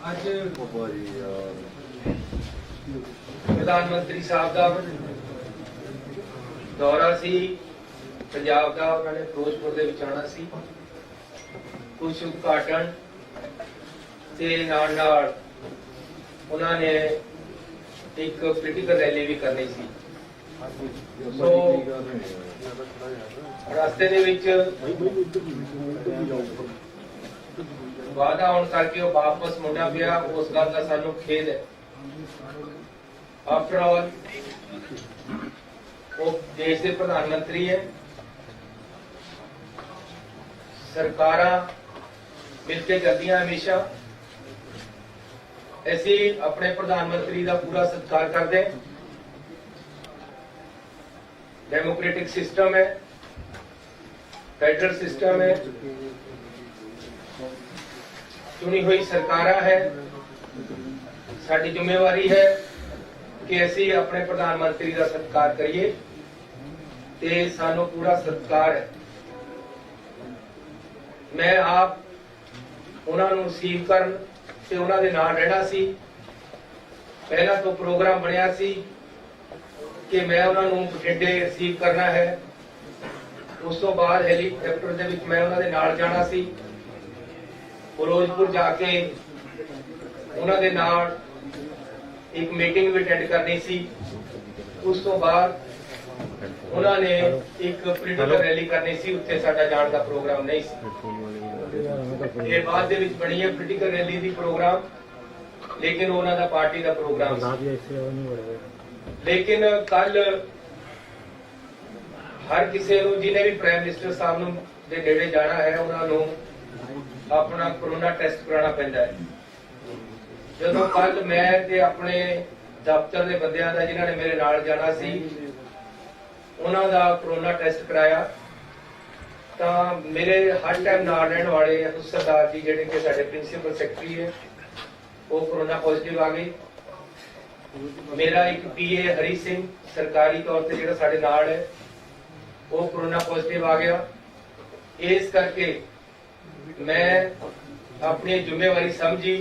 ਅੱਜ प्रधानमंत्री साहब का दौरा सी पंजाब का, उन्होंने फिरोजपुर दे विच आना सी, कुछ उद्घाटन ते नाल उन्होंने एक पोलिटिकल रैली भी करनी सी। सो रास्ते दे विच वादा होने करके वो वापस मुड़ना पिया, उस गल का सानू खेद है। आफ्टर ऑल वो देश के प्रधानमंत्री है, सरकारां मिलके चलदियां हमेशा। ऐसे अपने प्रधानमंत्री का पूरा सत्कार करते हैं। डेमोक्रेटिक सिस्टम है, फेडरल सिस्टम है, चुनी हुई सरकारां है। साडी जिम्मेवारी है कि असी अपने प्रधानमंत्री का सत्कार करिए ते सानू पूरा सत्कार है। मैं आप उन्होंने रिसीव करन ते उन्हां दे नाल रहना सी। पहला तो प्रोग्राम बनिया सी कि मैं उन्होंने बठिंडे रिसीव करना है, उस तो बाद हैलीकॉप्टर दे विच मैं उन्हां दे नाल जाना सी, फिरोजपुर जाके उन्हां दे नाल एक मीटिंग भी अटेंड करनी सी। उस तो बाद उन्होंने एक पोलिटिकल रैली करनी सी, उत्थे साडा जाण दा प्रोग्राम नहीं सी। ये बाद दे विच बनी है पोलिटिकल रैली दी प्रोग्राम, लेकिन उन्हां दा पार्टी दा प्रोग्राम सी। लेकिन कल हर किसी नूं जिन्हें भी प्राइम मिनिस्टर साहब नूं दे नेड़े जाना है, उन्हां नूं अपना कोरोना टेस्ट कराना पैंदा है। ਜਦੋਂ ਕੱਲ ਮੈਂ ਤੇ ਆਪਣੇ ਦਫ਼ਤਰ ਦੇ ਬੰਦਿਆਂ ਦਾ ਜਿਨ੍ਹਾਂ ਨੇ ਮੇਰੇ ਨਾਲ ਜਾਣਾ ਸੀ, ਉਹਨਾਂ ਦਾ ਕੋਰੋਨਾ ਟੈਸਟ ਕਰਾਇਆ, ਤਾਂ ਮੇਰੇ ਹਰ ਟਾਈਮ ਨਾਲ ਰਹਿਣ ਵਾਲੇ ਸਰਦਾਰ ਜੀ ਜਿਹੜੇ ਕਿ ਸਾਡੇ ਪ੍ਰਿੰਸੀਪਲ ਸੈਕਟਰੀ ਹੈ, ਉਹ ਕੋਰੋਨਾ ਪੋਜ਼ਿਟਿਵ ਆ ਗਏ। ਮੇਰਾ ਇੱਕ ਪੀਏ ਹਰੀ ਸਿੰਘ ਸਰਕਾਰੀ ਤੌਰ ਤੇ ਜਿਹੜਾ ਸਾਡੇ ਨਾਲ ਹੈ, ਉਹ ਕੋਰੋਨਾ ਪੋਜ਼ਿਟਿਵ ਆ ਗਿਆ। ਇਸ ਕਰਕੇ मैं अपनी जिम्मेवारी समझी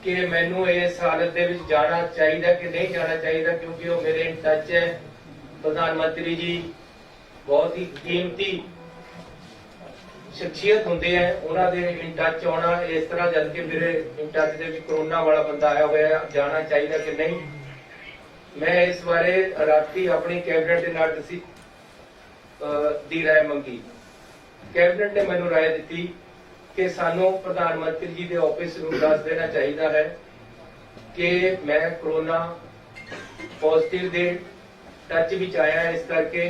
कि मैनू इस हालत दे विच जाना चाहिए कि नहीं जाना चाहिए, क्योंकि वो मेरे इन टच है। प्रधानमंत्री जी बहुत ही कीमती शख्सियत होंगे हैं, उन्होंने इन टच आना इस तरह, जबकि मेरे in touch they which corona वाला बंदा आया हुआ, जाना चाहिए कि नहीं। मैं इस बारे राती अपनी कैबिनेट के नाल दी राय मंगी। कैबिनेट ने मैनू राय दी कि सानू प्रधानमंत्री जी के ऑफिस नूं दस देना चाहिए है कि मैं कोरोना पॉजिटिव के टच विच आया, इस करके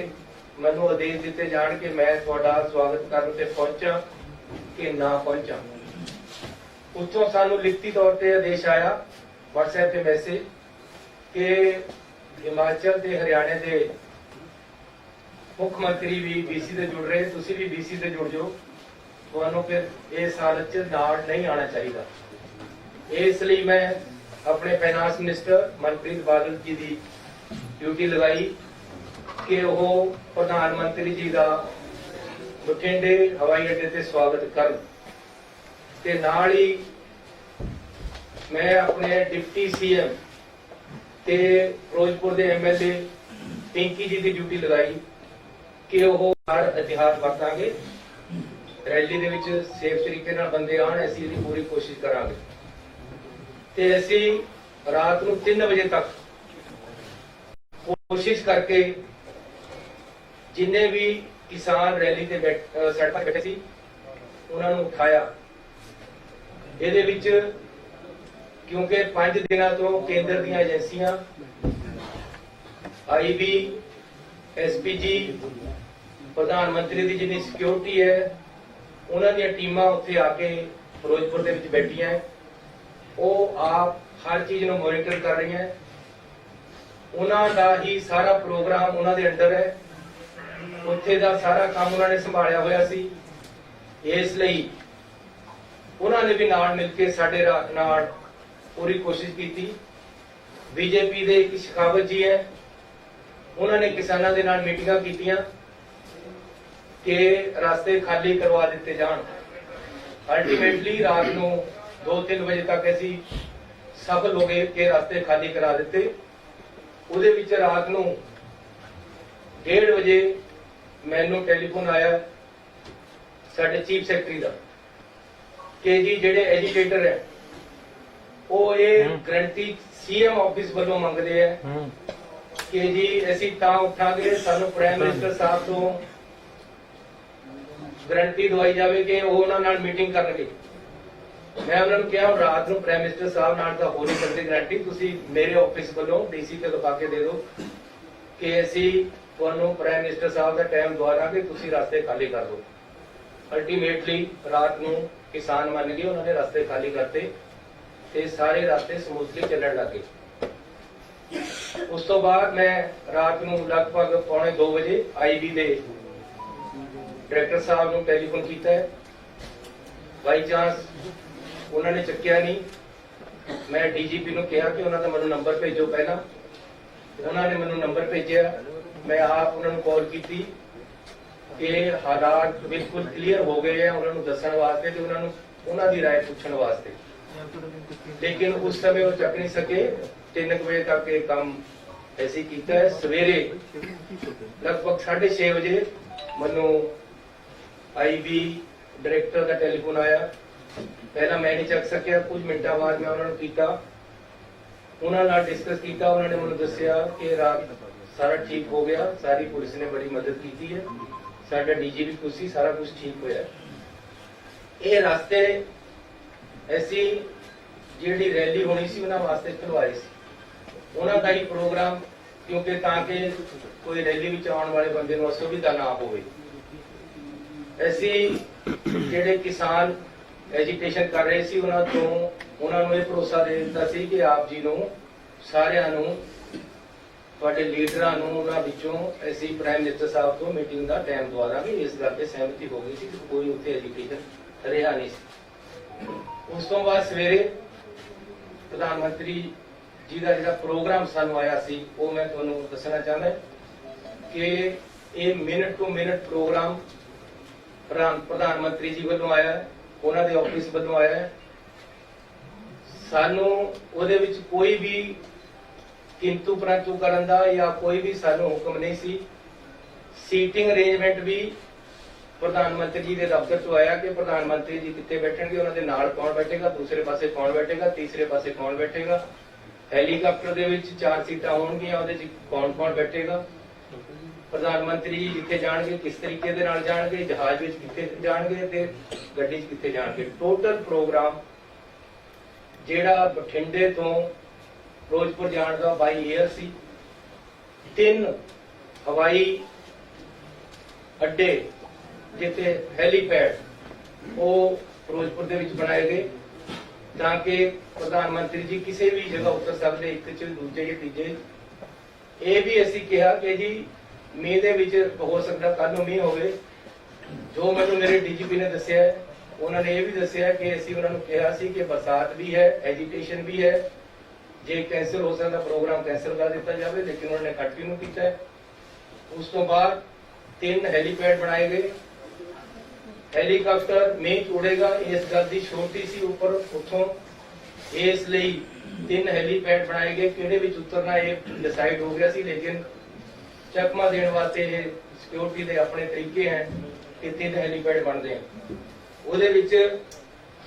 मैनू आदेश दिते जाण कि मैं तुहाडा स्वागत करन ते पहुंचा कि ना पहुंचा। उत्थों सानू लिखती तौर पर आदेश आया व्हाट्सएप पे मैसेज कि हिमाचल ते हरियाणे के मुख मंत्री भी बीसी से जुड़ रहे, तुसी भी बीसी से जुड़ जाओ, तुहानू फिर इस हालत च नाल नहीं आना चाहिए। इसलिए मैं अपने फाइनांस मिनिस्टर मनप्रीत बादल जी की ड्यूटी लगाई कि वो प्रधानमंत्री जी का बठिंडे हवाई अड्डे ते स्वागत करन ते नाल ही मैं अपने डिप्टी सीएम ते फिरोजपुर के MLA पिंकी जी की ड्यूटी लगाई कि वो हर इतिहास वरतांगे, रैली दे विच सेफ तरीके नाल बंदे आण, असीं इहदी पूरी कोशिश करांगे ते असीं रात नूं 3 बजे तक कोशिश करके जिन्ने भी किसान रैली ते सड़क पर बैठे सी उन्हां नूं उठाया। इहदे विच क्योंकि 5 दिनों तो केंद्र दीयां एजेंसियां IB SPG प्रधानमंत्री की जिन्नी सिक्योरिटी है, उन्होंने टीमां उत्थे आके फिरोजपुर दे विच बैठियां हैं, वो आप हर चीज नूं मॉनिटर कर रही हैं। उन्हां दा ही सारा प्रोग्राम उन्हां दे अंडर है, उत्थे दा सारा काम उन्होंने संभालिया होया सी। इसलिए उन्होंने भी नाल मिल के साडे नाल पूरी कोशिश की। बीजेपी दे एक शेखावत जी है, उन्होंने किसानों के नाल मीटिंगां कीतियां कि रास्ते खाली करवा दिते जान। अल्टीमेटली रात नूं 2-3 ਵਜੇ ਤੱਕ ਅਸੀਂ ਸਫਲ ਹੋ ਗਏ ਕਿ ਰਸਤੇ ਖਾਲੀ ਕਰਾ ਦਿੱਤੇ। ਉਹਦੇ ਵਿੱਚ ਰਾਤ ਨੂੰ 1:30 ਵਜੇ ਮੈਨੂੰ ਟੈਲੀਫੋਨ ਆਇਆ ਸਾਡੇ ਚੀਫ ਸੈਕਟਰੀ ਦਾ ਕਿ ਜੀ ਜਿਹੜੇ ਐਜੀਟੇਟਰ ਹੈ ਉਹ ਇਹ ਗਰੰਟੀ ਸੀਐਮ ਆਫਿਸ ਵੱਲੋਂ ਮੰਗਦੇ ਆ ਕਿ ਜੀ ਅਸੀਂ ਤਾਂ ਉੱਠਾਂਗੇ ਸਾਨੂੰ ਪ੍ਰਾਈਮ ਮਿਨਿਸਟਰ ਸਾਹਿਬ ਤੋਂ ਗਰੰਟੀ ਦਵਾਈ ਜਾਵੇ ਕਿ ਉਹ ਉਹਨਾਂ ਨਾਲ ਮੀਟਿੰਗ ਕਰਨਗੇ। ਮੈਂ ਉਹਨਾਂ ਨੂੰ ਕਿਹਾ ਰਾਤ ਨੂੰ ਪ੍ਰਾਈਮ ਮਿਨਿਸਟਰ ਸਾਹਿਬ ਨਾਲ ਤਾਂ ਹੋ ਨਹੀਂ ਸਕਦੀ ਗਰੰਟੀ, ਤੁਸੀਂ ਮੇਰੇ ਆਫਿਸ ਵੱਲੋਂ ਡੀਸੀ ਤੇ ਲਿਖਾ ਕੇ ਦੇ ਦਿਓ ਕਿ ਅਸੀਂ ਤੁਹਾਨੂੰ ਪ੍ਰਾਈਮ ਮਿਨਿਸਟਰ ਸਾਹਿਬ ਦਾ ਟਾਈਮ ਦਵਾ ਦਾਂਗੇ, ਤੁਸੀਂ ਰਸਤੇ ਖਾਲੀ ਕਰ ਦਿਓ। ਅਲਟੀਮੇਟਲੀ ਰਾਤ ਨੂੰ ਕਿਸਾਨ ਮੰਨ ਗਏ, ਉਹਨਾਂ ਨੇ ਰਸਤੇ ਖਾਲੀ ਕਰਤੇ ਤੇ ਸਾਰੇ ਰਸਤੇ ਸਮੂਥਲੀ ਚੱਲਣ ਲੱਗੇ। ਉਸ ਤੋਂ ਬਾਅਦ ਮੈਂ ਰਾਤ ਨੂੰ ਲਗਭਗ 1:45 ਵਜੇ ਆਈਬੀ ਦੇ ਡਾਇਰੈਕਟਰ ਸਾਹਿਬ ਨੂੰ ਟੈਲੀਫੋਨ ਕੀਤਾ ਹੈ। ਬਾਈ ਚਾਂਸ ਉਹਨਾਂ ਨੇ ਚੱਕਿਆ ਨਹੀਂ। ਮੈਂ ਡੀਜੀਪੀ ਨੂੰ ਕਿਹਾ ਕਿ ਉਹਨਾਂ ਦਾ ਮੈਨੂੰ ਨੰਬਰ ਭੇਜੋ ਪਹਿਲਾਂ। ਉਹਨਾਂ ਨੇ ਮੈਨੂੰ ਨੰਬਰ ਭੇਜਿਆ, ਮੈਂ ਆਪ ਉਹਨਾਂ ਨੂੰ ਕਾਲ ਕੀਤੀ ਕਿ ਹਾਲਾਤ ਬਿਲਕੁਲ ਕਲੀਅਰ ਹੋ ਗਏ ਆ ਉਹਨਾਂ ਨੂੰ ਦੱਸਣ ਵਾਸਤੇ ਤੇ ਉਹਨਾਂ ਦੀ ਰਾਏ ਪੁੱਛਣ ਵਾਸਤੇ, ਲੇਕਿਨ ਉਸ ਸਮੇਂ ਉਹ ਚੱਕ ਨਹੀਂ ਸਕੇ। 3 ਵਜੇ ਤੱਕ ਇਹ ਕੰਮ ਐਸੀ ਕੀਤਾ ਹੈ। ਸਵੇਰੇ ਲਗਭਗ 6:30 ਵਜੇ ਮੈਨੂੰ ਆਈਬੀ ਡਾਇਰੈਕਟਰ ਦਾ ਟੈਲੀਫੋਨ ਆਇਆ। ਪਹਿਲਾਂ ਮੈਂ ਨਹੀਂ ਚੱਕ ਸਕਿਆ, ਕੁਝ ਮਿੰਟਾਂ ਬਾਅਦ ਮੈਂ ਉਹਨਾਂ ਨੂੰ ਕੀਤਾ, ਉਹਨਾਂ ਨਾਲ ਡਿਸਕਸ ਕੀਤਾ। ਉਹਨਾਂ ਨੇ ਮੈਨੂੰ ਦੱਸਿਆ ਕਿ ਰਾਤ ਸਾਰਾ ਠੀਕ ਹੋ ਗਿਆ, ਸਾਰੀ ਪੁਲਿਸ ਨੇ ਬੜੀ ਮਦਦ ਕੀਤੀ ਹੈ, ਸਾਡਾ ਡੀਜੀ ਵੀ ਖੁਸ਼ ਸੀ, ਸਾਰਾ ਕੁਝ ਠੀਕ ਹੋਇਆ। ਇਹ ਰਸਤੇ ਐਸੀ ਜਿਹੜੀ ਰੈਲੀ ਹੋਣੀ ਸੀ ਉਹਨਾਂ ਵਾਸਤੇ ਖੁਲਵਾਏ ਸੀ, ਉਹਨਾਂ ਦਾ ਹੀ ਪ੍ਰੋਗਰਾਮ, ਕਿਉਂਕਿ ਤਾਂ ਕਿ ਕੋਈ ਰੈਲੀ ਵਿੱਚ ਆਉਣ ਵਾਲੇ ਬੰਦੇ ਨੂੰ ਅਸੁਵਿਧਾ ਨਾ ਹੋਵੇ। ਅਸੀਂ ਜਿਹੜੇ ਕਿਸਾਨ ਐਜੀਟੇਸ਼ਨ ਕਰ ਰਹੇ ਸੀ ਉਹਨਾਂ ਨੂੰ ਇਹ ਭਰੋਸਾ ਦੇ ਦਿੱਤਾ ਸੀ ਕਿ ਆਪ ਜੀ ਨੂੰ ਸਾਰਿਆਂ ਨੂੰ, ਤੁਹਾਡੇ ਲੀਡਰਾਂ ਨੂੰ, ਉਹਨਾਂ ਵਿੱਚੋਂ ਅਸੀਂ ਪ੍ਰਾਈਮ ਮਿਨਿਸਟਰ ਸਾਹਿਬ ਤੋਂ ਮੀਟਿੰਗ ਦਾ ਟਾਈਮ ਦਵਾ ਦਾਂਗੇ। ਇਸ ਗੱਲ ਤੇ ਸਹਿਮਤੀ ਹੋ ਗਈ ਸੀ ਕਿ ਕੋਈ ਉੱਥੇ ਐਜੀਟੇਸ਼ਨ ਰਿਹਾ ਨਹੀਂ ਸੀ। ਉਸ ਤੋਂ ਬਾਅਦ ਸਵੇਰੇ ਪ੍ਰਧਾਨ ਮੰਤਰੀ ਜੀ ਦਾ ਜਿਹੜਾ ਪ੍ਰੋਗਰਾਮ ਸਾਨੂੰ ਆਇਆ ਸੀ ਉਹ ਮੈਂ ਤੁਹਾਨੂੰ ਦੱਸਣਾ ਚਾਹੁੰਦਾ ਕਿ ਇਹ ਮਿੰਟ ਟੂ ਮਿੰਟ ਪ੍ਰੋਗਰਾਮ ਪ੍ਰਧਾਨ ਮੰਤਰੀ ਜੀ ਵੱਲੋਂ ਆਇਆ, ਉਹਨਾਂ ਦੇ ਆਫਿਸ ਵੱਲੋਂ ਆਇਆ। ਸਾਨੂੰ ਉਹਦੇ ਵਿੱਚ ਕੋਈ ਵੀ ਕਿੰਤੂ ਪ੍ਰੰਤੂ ਕਰਨ ਦਾ ਜਾਂ ਕੋਈ ਵੀ ਸਾਨੂੰ ਹੁਕਮ ਨਹੀਂ ਸੀ। ਸੀਟਿੰਗ ਅਰੇਂਜਮੈਂਟ ਵੀ ਪ੍ਰਧਾਨ ਮੰਤਰੀ ਜੀ ਦੇ ਦਫ਼ਤਰ ਤੋਂ ਆਇਆ ਕਿ ਪ੍ਰਧਾਨ ਮੰਤਰੀ ਜੀ ਕਿੱਥੇ ਬੈਠਣਗੇ, ਉਹਨਾਂ ਦੇ ਨਾਲ ਕੌਣ ਬੈਠੇਗਾ, ਦੂਸਰੇ ਪਾਸੇ ਕੌਣ ਬੈਠੇਗਾ, ਤੀਸਰੇ ਪਾਸੇ ਕੌਣ ਬੈਠੇਗਾ, ਹੈਲੀਕਾਪਟਰ ਦੇ ਵਿੱਚ 4 ਸੀਟਾਂ ਹੋਣਗੀਆਂ, ਉਹਦੇ 'ਚ ਕੌਣ ਬੈਠੇਗਾ, ਪ੍ਰਧਾਨ ਮੰਤਰੀ ਜੀ ਜਿੱਥੇ ਜਾਣਗੇ ਕਿਸ ਤਰੀਕੇ ਦੇ ਨਾਲ ਜਾਣਗੇ, ਜਹਾਜ਼ ਵਿੱਚ ਕਿੱਥੇ ਜਾਣਗੇ ਤੇ ਗੱਡੀ 'ਚ ਕਿੱਥੇ ਜਾਣਗੇ। ਟੋਟਲ ਪ੍ਰੋਗਰਾਮ ਜਿਹੜਾ ਬਠਿੰਡੇ ਤੋਂ ਫਿਰੋਜ਼ਪੁਰ ਜਾਣ ਦਾ ਬਾਈ 에ਅਰ ਸੀ। 3 ਹਵਾਈ ਅੱਡੇ ਜਿੱਥੇ ਹੈਲੀਪੈਡ ਉਹ ਫਿਰੋਜ਼ਪੁਰ ਦੇ ਵਿੱਚ ਬਣਾਏ ਗਏ ਤਾਂ ਕਿ ਪ੍ਰਧਾਨ ਮੰਤਰੀ ਜੀ ਕਿਸੇ ਵੀ ਜਗ੍ਹਾ ਉਤਰ ਸਕਦੇ, ਇੱਕ 'ਚ ਦੂਜੇ ਜਾਂ ਤੀਜੇ। ਇਹ ਵੀ ਅਸੀਂ ਕਿਹਾ ਕਿ ਜੀ ਮੀਂਹ ਦੇ ਵਿੱਚ ਹੋ ਸਕਦਾ ਕੱਲ ਨੂੰ ਮੀਂਹ ਹੋਵੇ। ਜੋ ਮੈਨੂੰ ਮੇਰੇ ਡੀਜੀਪੀ ਨੇ ਦੱਸਿਆ, ਉਹਨਾਂ ਨੇ ਇਹ ਵੀ ਦੱਸਿਆ ਕਿ ਅਸੀਂ ਉਹਨਾਂ ਨੂੰ ਕਿਹਾ ਸੀ ਕਿ ਬਰਸਾਤ ਵੀ ਹੈ, ਐਜੀਟੇਸ਼ਨ ਵੀ ਹੈ, ਜੇ ਕੈਂਸਲ ਹੋ ਸਕਦਾ ਪ੍ਰੋਗਰਾਮ ਕੈਂਸਲ ਕਰ ਦਿੱਤਾ ਜਾਵੇ, ਲੇਕਿਨ ਉਹਨਾਂ ਨੇ ਕੰਟੀਨਿਊ ਕੀਤਾ ਹੈ। ਉਸ ਤੋਂ ਬਾਅਦ 3 ਹੈਲੀਪੈਡ ਬਣਾਏ ਗਏ। ਹੈਲੀਕਾਪਟਰ ਮੀਂਹ 'ਚ ਉੜੇਗਾ ਇਸ ਗੱਲ ਦੀ ਛੋਟੀ ਸੀ ਉੱਪਰ ਉੱਥੋਂ, ਇਸ ਲਈ 3 ਹੈਲੀਪੈਡ ਬਣਾਏ ਗਏ। ਕਿਹੜੇ ਵਿੱਚ ਉਤਰਨਾ ਇਹ ਡਿਸਾਈਡ ਹੋ ਗਿਆ ਸੀ, ਲੇਕਿਨ ਚਕਮਾ ਦੇਣ ਵਾਸਤੇ ਇਹ ਸਿਕਿਉਰਿਟੀ ਦੇ ਆਪਣੇ ਤਰੀਕੇ ਹੈ ਕਿ 3 ਹੈਲੀਪੈਡ ਬਣਦੇ ਆ। ਉਹਦੇ ਵਿੱਚ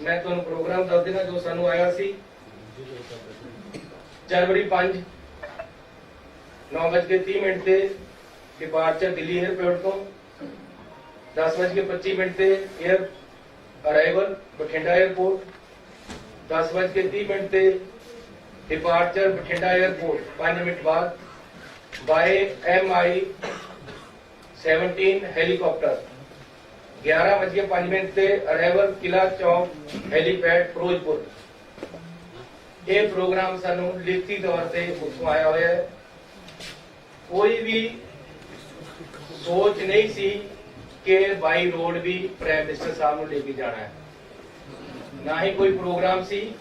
ਮੈਂ ਤੁਹਾਨੂੰ ਪ੍ਰੋਗਰਾਮ ਦੱਸ ਦੇਣਾ ਜੋ ਸਾਨੂੰ ਆਇਆ ਸੀ। ਜਨਵਰੀ 5 9:30 ਤੇ ਡਿਪਾਰਚਰ ਦਿੱਲੀ 에ਅਰਪੋਰਟ ਤੋਂ, 10:25 ਤੇ 에ਅਰ ਅਰਾਈਵਲ ਬਠਿੰਡਾ 에ਅਰਪੋਰਟ, 10:30 ਤੇ ਡਿਪਾਰਚਰ ਬਠਿੰਡਾ 에ਅਰਪੋਰਟ 5 ਮਿੰਟ ਬਾਅਦ ਬਾय MI-17 ਹੈਲੀਕਾਪਟਰ, 11:05 ਤੇ ਅਰਾਈਵਲ ਕਿਲਾ ਚੌਕ ਹੈਲੀਪੈਡ ਫਿਰੋਜ਼ਪੁਰ। ਇਹ ਪ੍ਰੋਗਰਾਮ ਸਾਨੂੰ ਲਿਖਤੀ ਤੌਰ ਤੇ ਉੱਥੋਂ ਆਇਆ ਹੋਇਆ ਹੈ। ਕੋਈ ਵੀ ਸੋਚ ਨਹੀਂ ਸੀ ਕਿ ਬਾਈ ਰੋਡ ਵੀ ਪ੍ਰਾਈਮ ਮਿਨਿਸਟਰ ਸਾਹਿਬ ਨੂੰ ਲੈ ਕੇ ਜਾਣਾ ਹੈ, ਨਾ ਹੀ ਕੋਈ ਪ੍ਰੋਗਰਾਮ ਸੀ।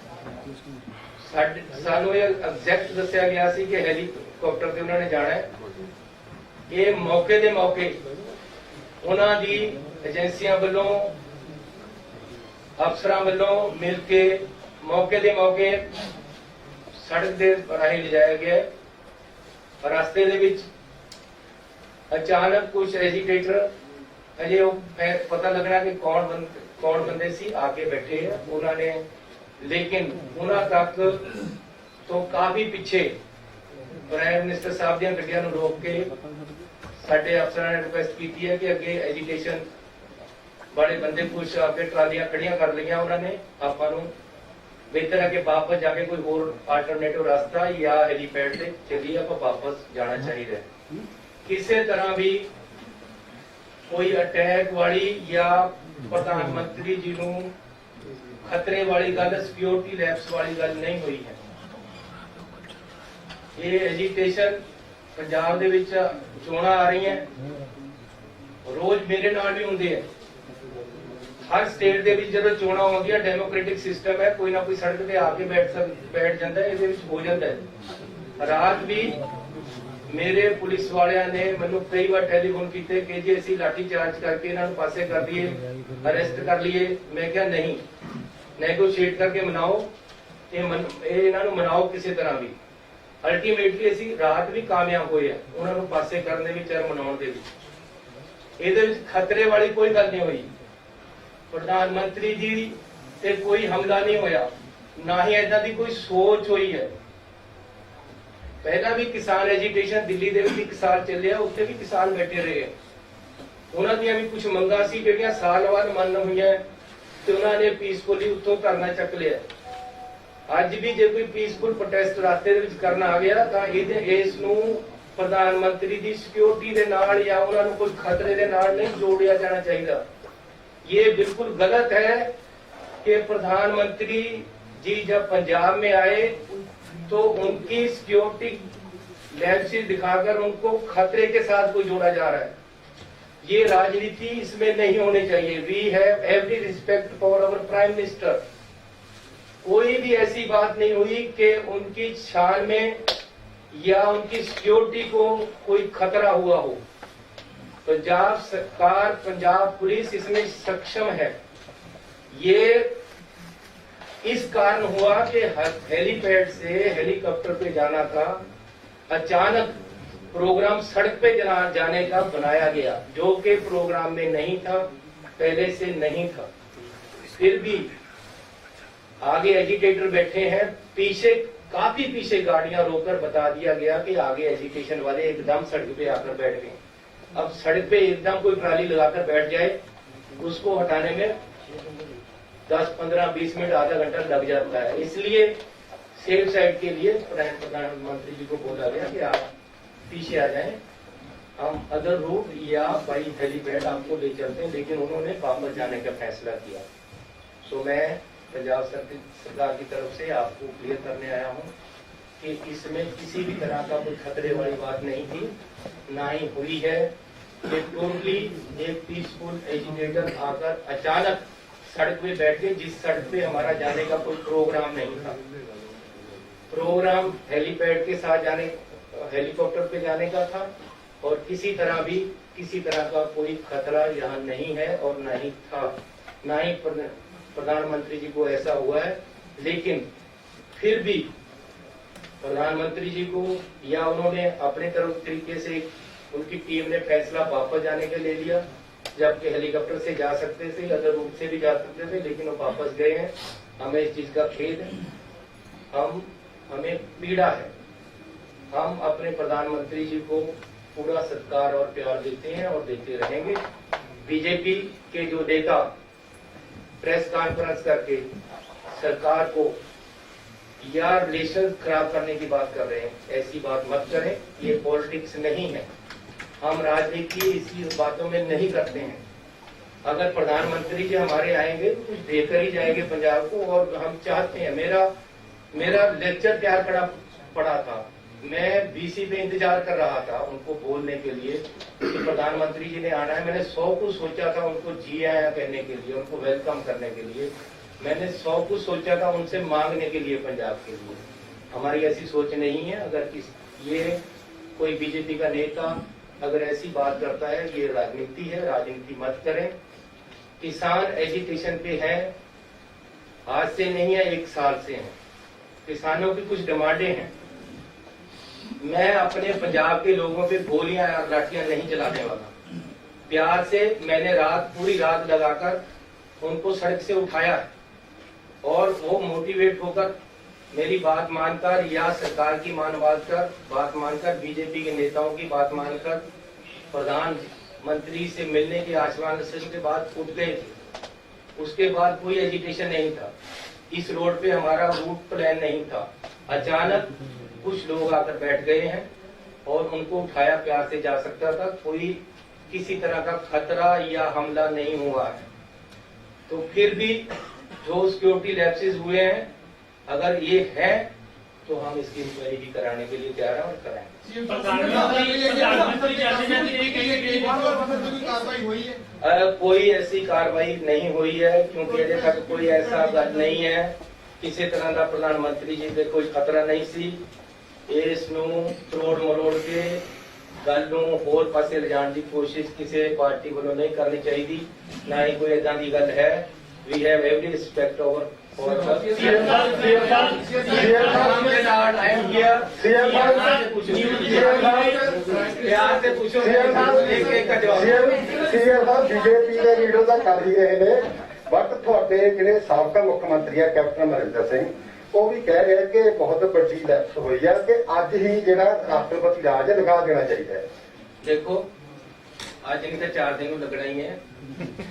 ਸਾਨੂੰ ਇਹ ਐਗਜ਼ੈਕਟ ਦੱਸਿਆ ਗਿਆ ਸੀ ਕਿ ਹੈਲੀਕਾਪਟਰ ਤੇ ਉਹਨਾਂ ਨੇ ਜਾਣਾ ਹੈ। ਇਹ ਮੌਕੇ ਦੇ ਮੌਕੇ ਉਹਨਾਂ ਦੀ ਏਜੰਸੀਆਂ ਵੱਲੋਂ, ਅਫਸਰਾਂ ਵੱਲੋਂ ਮਿਲ ਕੇ मौके ਦੇ ਮੌਕੇ ਸੜਕ ਦੇ ਰਾਹੀਂ ਲਿਜਾਇਆ ਗਿਆ। ਰਸਤੇ ਦੇ ਵਿੱਚ ਅਚਾਨਕ ਕੁਝ ਐਜੀਟੇਟਰ ਅਜੇ ਉਹ ਪਤਾ ਲੱਗਣਾ ਕਿ ਕੌਣ ਬੰਦੇ ਸੀ ਆ ਕੇ ਬੈਠੇ ਆ ਉਹਨਾਂ ਨੇ, ਲੇਕਿਨ ਉਹਨਾਂ ਤੱਕ ਤੋਂ ਕਾਫੀ ਪਿੱਛੇ ਪ੍ਰਾਈਮ ਮਿਨਿਸਟਰ ਸਾਹਿਬ ਦੀਆਂ ਗੱਡੀਆਂ ਨੂੰ ਰੋਕ ਕੇ ਸਾਡੇ ਅਫਸਰਾਂ ਨੇ ਰਿਕੁਐਸਟ ਕੀਤੀ ਹੈ ਕਿ ਅੱਗੇ ਐਜੀਟੇਸ਼ਨ ਵਾਲੇ ਬੰਦੇ ਕੁਝ ਅੱਗੇ ਟਰਾਲੀਆਂ ਖੜੀਆਂ ਕਰ ਲਈਆਂ ਉਹਨਾਂ ਨੇ, ਆਪਾਂ ਨੂੰ ਬਿਹਤਰ ਹੈ ਕਿ ਵਾਪਸ ਜਾ ਕੇ ਕੋਈ ਹੋਰ ਆਲਟਰਨੇਟਿਵ ਰਸਤਾ ਜਾਂ ਹੈਲੀਪੈਡ ਤੇ ਚੱਲੀਏ, ਆਪਾਂ ਵਾਪਸ ਜਾਣਾ ਚਾਹੀਦਾ ਹੈ। ਕਿਸੇ ਤਰ੍ਹਾਂ ਵੀ ਕੋਈ ਅਟੈਕ ਵਾਲੀ ਜਾਂ ਪ੍ਰਧਾਨ ਮੰਤਰੀ ਜੀ ਨੂੰ ਖਤਰੇ ਵਾਲੀ ਗੱਲ, ਸਿਕਿਉਰਿਟੀ ਲੈਪਸ ਵਾਲੀ ਗੱਲ ਨਹੀਂ ਹੋਈ ਹੈ। ਇਹ ਐਜੀਟੇਸ਼ਨ ਪੰਜਾਬ ਦੇ ਵਿੱਚ ਚੋਣਾਂ ਆ ਰਹੀਆਂ, ਰੋਜ਼ ਮੇਰੇ ਨਾਲ ਵੀ ਹੁੰਦੇ ਹੈ। ਹਰ ਸਟੇਟ ਦੇ ਵਿੱਚ ਜਦੋਂ ਚੋਣਾਂ ਆਉਂਦੀਆਂ ਡੈਮੋਕ੍ਰੈਟਿਕ ਸਿਸਟਮ ਹੈ, ਕੋਈ ਨਾ ਕੋਈ ਸੜਕ ਤੇ ਆ ਕੇ ਬੈਠ ਜਾਂਦਾ ਹੈ, ਇਹਦੇ ਵਿੱਚ ਹੋ ਜਾਂਦਾ ਹੈ। ਰਾਤ ਵੀ ਮੇਰੇ ਪੁਲਿਸ ਵਾਲਿਆਂ ਨੇ ਮੈਨੂੰ ਕਈ ਵਾਰ ਟੈਲੀਫੋਨ ਕੀਤੇ ਕਿ ਜੀ ਅਸੀਂ ਲਾਠੀ ਚਾਰਜ ਕਰਕੇ ਇਹਨਾਂ ਨੂੰ ਪਾਸੇ ਕਰ ਦਈਏ, ਅਰੈਸਟ ਕਰ ਲਈਏ। ਮੈਂ ਕਿਹਾ ਨਹੀਂ, ਨੈਗੋਸ਼ੀਏਟ ਕਰਕੇ ਮਨਾਓ, ਇਹ ਇਹਨਾਂ ਨੂੰ ਮਨਾਓ ਕਿਸੇ ਤਰ੍ਹਾਂ ਵੀ। ਅਲਟੀਮੇਟਲੀ ਅਸੀਂ ਰਾਤ ਵੀ ਕਾਮਯਾਬ ਹੋਏ ਆ ਉਹਨਾਂ ਨੂੰ ਪਾਸੇ ਕਰਨ ਦੇ ਵਿੱਚ, ਮਨਾਉਣ ਦੇ ਵਿੱਚ। ਇਹਦੇ ਵਿੱਚ ਖਤਰੇ ਵਾਲੀ ਕੋਈ ਗੱਲ ਨਹੀਂ ਹੋਈ। ਪ੍ਰਧਾਨ ਮੰਤਰੀ ਜੀ ਤੇ ਕੋਈ ਹਮਲਾ ਨਹੀਂ ਹੋਇਆ, ਨਾ ਹੀ ਏਦਾਂ ਦੀ ਕੋਈ ਸੋਚ ਹੋਈ ਹੈ। ਪਹਿਲਾਂ ਵੀ ਕਿਸਾਨ ਐਜੀਟੇਸ਼ਨ ਦਿੱਲੀ ਦੇ ਵਿੱਚ 1 ਸਾਲ ਚੱਲਿਆ, ਉੱਥੇ ਵੀ ਕਿਸਾਨ ਬੈਠੇ ਰਹੇ। ਉਹਨਾਂ ਦੀਆਂ ਵੀ ਕੁਝ ਮੰਗਾਂ ਸੀ ਜਿਹੜੀਆਂ ਸਾਲ ਬਾਅਦ ਮੰਨ ਹੋਈਆਂ ਤੇ ਉਹਨਾਂ ਨੇ ਪੀਸਫੁਲੀ ਉੱਥੋਂ ਧਰਨਾ ਚੱਕ ਲਿਆ। ਅੱਜ ਵੀ ਜੇ ਕੋਈ ਪੀਸਫੁਲ ਪ੍ਰੋਟੈਸਟ ਰਸਤੇ ਦੇ ਵਿੱਚ ਕਰਨ ਆ ਗਿਆ ਤਾਂ ਇਸ ਨੂੰ ਪ੍ਰਧਾਨ ਮੰਤਰੀ ਦੀ ਸਿਕਿਉਰਿਟੀ ਦੇ ਨਾਲ ਜਾਂ ਉਹਨਾਂ ਨੂੰ ਕੋਈ ਖਤਰੇ ਦੇ ਨਾਲ ਨਹੀਂ ਜੋੜਿਆ ਜਾਣਾ ਚਾਹੀਦਾ। ये बिल्कुल गलत है कि प्रधानमंत्री जी जब पंजाब में आए तो उनकी सिक्योरिटी लैप्सेस दिखाकर उनको खतरे के साथ कोई जोड़ा जा रहा है। ये राजनीति इसमें नहीं होनी चाहिए। We have every respect for our prime minister. कोई भी ऐसी बात नहीं हुई कि उनकी शान में या उनकी सिक्योरिटी को कोई खतरा हुआ हो। पंजाब सरकार, पंजाब पुलिस इसमें सक्षम है। ये इस कारण हुआ कि हेलीपैड से हेलीकॉप्टर पे जाना था, अचानक प्रोग्राम सड़क पे जाने का बनाया गया, जो कि प्रोग्राम में नहीं था, पहले से नहीं था। फिर भी आगे एजिटेटर बैठे हैं, पीछे काफी पीछे गाड़ियां रोककर बता दिया गया कि आगे एजिटेशन वाले एकदम सड़क पे आकर बैठ गए। अब सड़क पे एकदम कोई ट्राली लगाकर बैठ जाए, उसको हटाने में 10, 15, 20 मिनट, आधा घंटा लग जाता है। इसलिए सेफ साइड के लिए प्रधानमंत्री जी को बोला गया कि आप पीछे आ जाएं, हम अदर रूट या बाई हेलीपैड आपको ले चलते हैं, लेकिन उन्होंने वापस जाने का फैसला किया। तो मैं पंजाब सरकार की तरफ से आपको क्लियर करने आया हूँ कि इसमें किसी भी तरह का कोई खतरे वाली बात नहीं थी, ना ही हुई है। ये टोटली एक पीसफुल एजिटेटर आकर अचानक सड़क पे बैठ गए, जिस सड़क पे हमारा जाने का कोई प्रोग्राम नहीं था। प्रोग्राम हेलीपैड के साथ जाने, हेलीकॉप्टर पे जाने का था, और किसी तरह का कोई खतरा यहाँ नहीं है और नहीं था, ना ही प्रधानमंत्री जी को ऐसा हुआ है। लेकिन फिर भी प्रधानमंत्री जी को या उन्होंने अपने तरफ तरीके से उनकी टीम ने फैसला वापस जाने का ले लिया, जबकि हेलीकॉप्टर से जा सकते थे, अदर रूट से भी जा सकते थे, लेकिन वो वापस गए हैं। हमें इस चीज का खेद है, हमें पीड़ा है। हम अपने प्रधानमंत्री जी को पूरा सत्कार और प्यार देते हैं और देते रहेंगे। बीजेपी के जो नेता प्रेस कॉन्फ्रेंस करके सरकार को या रिलेशन खराब करने की बात कर रहे हैं, ऐसी बात मत करें। ये पॉलिटिक्स नहीं है, हम राजनीति इसी बातों में नहीं करते हैं। अगर प्रधानमंत्री जी हमारे आएंगे तो कुछ देकर ही जाएंगे पंजाब को, और हम चाहते हैं। मेरा लेक्चर तैयार पड़ा था, मैं बीसी पे इंतजार कर रहा था उनको बोलने के लिए कि प्रधानमंत्री जी ने आना है। मैंने 100 कुछ सोचा था उनको जी आया कहने के लिए, उनको वेलकम करने के लिए। मैंने 100 कुछ सोचा था उनसे मांगने के लिए पंजाब के लिए। हमारी ऐसी सोच नहीं है। अगर ये कोई बीजेपी का नेता अगर ऐसी बात करता है, ये राजनीति है, राजनीति मत करें। किसान एजिटेशन पे है, आज से नहीं है, 1 साल से है। किसानों की कुछ डिमांडें हैं। मैं अपने पंजाब के लोगों पे गोलियां और लाठियां नहीं चलाने वाला। प्यार से मैंने पूरी रात लगाकर उनको सड़क से उठाया है और वो मोटिवेट होकर मेरी बात मानकर या सरकार की बात मानकर बीजेपी के नेताओं की बात मानकर प्रधानमंत्री से मिलने के आश्वासन के बाद उठ गए थे। उसके बाद कोई एजिटेशन नहीं था। इस रोड पे हमारा रूट प्लान नहीं था। अचानक कुछ लोग आकर बैठ गए हैं और उनको उठाया प्यार से जा सकता था। कोई किसी तरह का खतरा या हमला नहीं हुआ है। तो फिर भी जो सिक्योरिटी लैप्सेस हुए हैं, अगर ये है तो हम इसकी इंक्वायरी भी कराने के लिए तैयार हैं और कराएंगे। कोई ऐसी कार्रवाई नहीं हुई है, क्योंकि अजे तक कोई ऐसा गल नहीं है। किसी तरह का प्रधानमंत्री जी के कोई खतरा नहीं सी। इस नूं तरोड़ मरोड़ के गल नूं होर पासे लिजाण की कोशिश किसी पार्टी वालों नहीं करनी चाहिए। ना ही कोई इदां दी गल है। We have every respect over BJP के लीडर का कर ही रहे ने, बट थोड़े जिहड़े साबका मुख्य मंत्री है कैप्टन अमरिंदर सिंह, वो भी कह रहे हैं कि बहुत बड़ी लैप्स हुई है कि अज ही जिहड़ा राष्ट्रपति राज लगा देना चाहिए। देखो आज नहीं तो 4 दिन लगना ही है।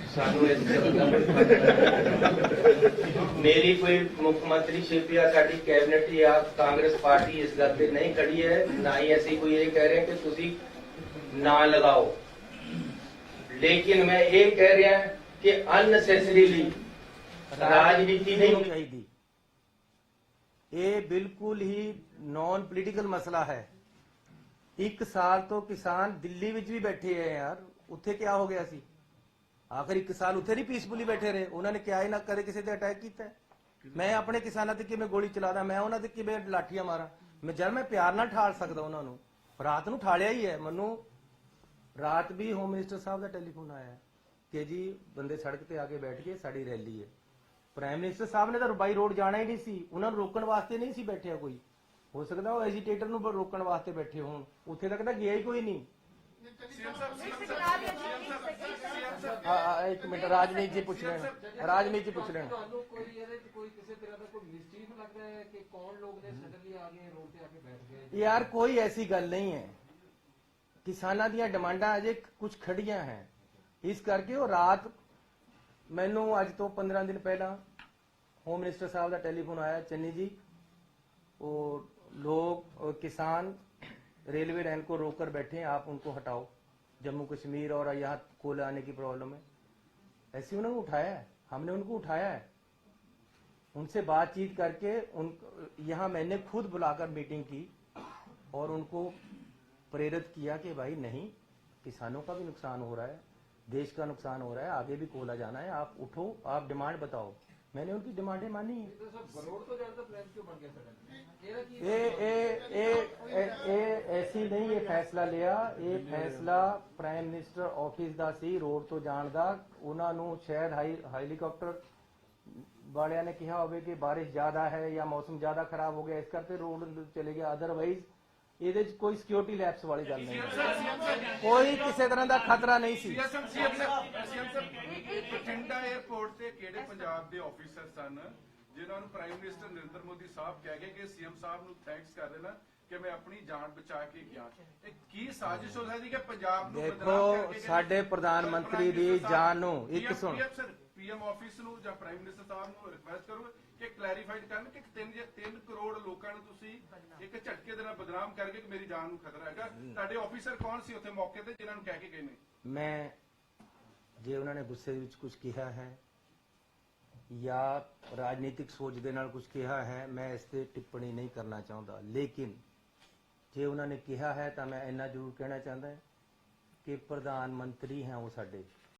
सानू मेरी कोई मुख्यमंत्री शिप या साडी कैबिनेट या कांग्रेस पार्टी इस गल पे नहीं खड़ी है। ना ही ऐसी कोई ये कह रहे हैं कि तुसी ना लगाओ। लेकिन मैं ये कह रहा कि अननेसेसरीली राजनीति नहीं होनी चाहिए। ये बिल्कुल ही नॉन पोलिटिकल मसला है। 1 साल तो किसान दिल्ली विच भी बैठे हैं यार, उत्थे क्या हो गया सी? आखिर 1 साल उत्थे नहीं पीसफुली बैठे रहे। उन्होंने क्या ही ना कदे किसी ते अटैक किया। मैं अपने किसानों ते किवें गोली चलादा, मैं उन्हां ते किवें लाठियां मारा। मैं प्यार नाल ठाल सकदा उन्हां नूं। रात नूं ठालिया ही है। मनु रात भी होम मिनिस्टर साहब का टेलीफोन आया कि जी बंदे सड़क ते आके बैठ गए, साड़ी रैली है। प्राइम मिनिस्टर साहब ने तो बाई रोड जाना ही नहीं सी। उन्होंने रोकण वास्ते नहीं सी बैठे। कोई हो सकता वो एजिटेटर नूं रोकण वास्ते बैठे होण, उत्थे तक तो गया ही कोई नहीं। एक मिनट राजनीति जी पूछ लेना, राजनीति पूछ लेना। यार कोई ऐसी गल नहीं है। किसानां दीयां डिमांडां अजे कुछ खड़ियां हैं, इस करके वो रात मैनू अज तो 15 दिन पहला होम मिनिस्टर साहब का टेलीफोन आया, चन्नी जी वो लोग किसान रेलवे लाइन को रोककर बैठे हैं, आप उनको हटाओ। जम्मू कश्मीर और यहाँ कोयला आने की प्रॉब्लम है। ऐसे उन्होंने उठाया है, हमने उनको उठाया है। उनसे बातचीत करके यहाँ मैंने खुद बुलाकर मीटिंग की और उनको प्रेरित किया कि भाई नहीं, किसानों का भी नुकसान हो रहा है, देश का नुकसान हो रहा है, आगे भी कोयला जाना है, आप उठो, आप डिमांड बताओ। मैंने उनकी डिमांडें मानी है। ऐसी नहीं ये फैसला लिया, ये फैसला प्राइम मिनिस्टर ऑफिस का सी रोड तो जाण दा। उन्हां नूं शायद हेलीकॉप्टर वालियां ने कहा होवे कि बारिश ज्यादा है या मौसम ज्यादा खराब हो गया, इस करके रोड चले गया। अदरवाइज ये कोई सिक्योरिटी लैप्स वाली गल नहीं, कोई किसी तरह का खतरा नहीं सी। बठिंडा एयरपोर्ट से किहड़े पंजाब के ऑफिसर सन जिन्होंने प्राइम मिनिस्टर नरेंद्र मोदी साहब कह गए कि सीएम साहब नूं थैंक्स कर देना कि मैं अपनी जान बचा के गया। की साजिश हो सकती है पंजाब नूं बदनाम करके? साडे प्रधानमंत्री दी जान नूं एक सुन, पीएम ऑफिस नूं जां प्राइम मिनिस्टर साहब नूं रिक्वेस्ट करो कि क्लैरीफाइड करन कि 3 करोड़ लोकां नूं तुसीं एक झटके दे नाल बदनाम करके कि मेरी जान नूं खतरा हैगा। तुहाडे ऑफिसर कौन सी उत्थे मौके ते जिन्हां नूं कह के गए ने? मैं जे उन्होंने गुस्से विच कुछ कहा है या राजनीतिक सोच दे नाल कुछ कहा है, मैं इस ते टिप्पणी नहीं करना चाहता। लेकिन जे उन्होंने कहा है तो मैं इन्ना जरूर कहना चाहता है कि प्रधानमंत्री हैं वो साडे,